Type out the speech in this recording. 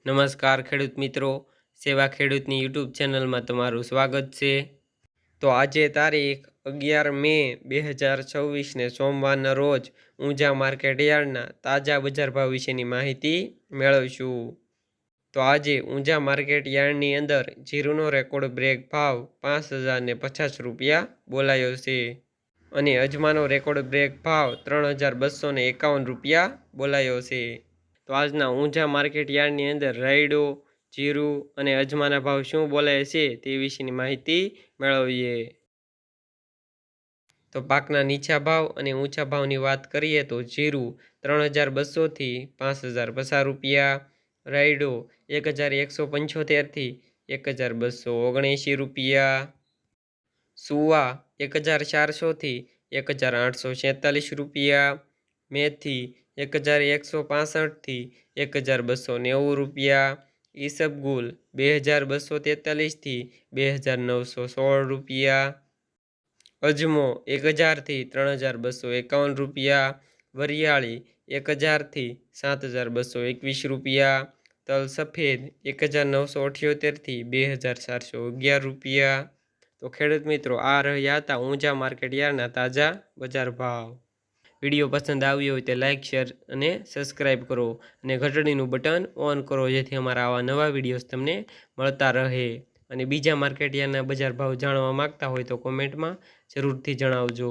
નમસ્કાર ખેડૂત મિત્રો, સેવા ખેડૂતની યુટ્યુબ ચેનલમાં તમારું સ્વાગત છે। તો આજે તારીખ 11 મે 2024ને સોમવારના રોજ ઊંઝા માર્કેટ યાર્ડના તાજા બજાર ભાવ વિશેની માહિતી મેળવીશું। તો આજે ઊંઝા માર્કેટ યાર્ડની અંદર જીરુનો રેકોર્ડ બ્રેક ભાવ 5050 રૂપિયા બોલાયો છે અને અજમાનો રેકોર્ડ બ્રેક ભાવ 3251 રૂપિયા બોલાયો છે। તો આજના ઊંઝા માર્કેટ યાર્ડની અંદર રાયડો, જીરું અને અજમાના ભાવ શું બોલાય છે તે વિશેની માહિતી મેળવીએ। તો પાકના નીચા ભાવ અને ઊંચા ભાવની વાત કરીએ તો જીરું 3200 થી 5050 રૂપિયા, રાયડો 1175 થી 1279 રૂપિયા, સુવા 1400 થી 1846 રૂપિયા, મેથી 1165 થી 1290 રૂપિયા, ઈસબગુલ 2243 થી 2916 રૂપિયા, અજમો 1000 થી 3251 રૂપિયા, વરિયાળી 1000 થી 7221 રૂપિયા, તલ સફેદ 1978 થી 2411 રૂપિયા। તો ખેડૂત મિત્રો, આ રહ્યા હતા ઊંઝા માર્કેટ યાર્ડના તાજા બજાર ભાવ। વિડીયો પસંદ આવ્યો હોય તો લાઇક, શેર અને સબસ્ક્રાઈબ કરો અને ઘંટડીનું બટન ઓન કરો, જેથી અમારા આવા નવા વિડીયોઝ તમને મળતા રહે। અને બીજા માર્કેટ યાર્ડના બજાર ભાવ જાણવા માંગતા હોય તો કોમેન્ટમાં જરૂરથી જણાવજો।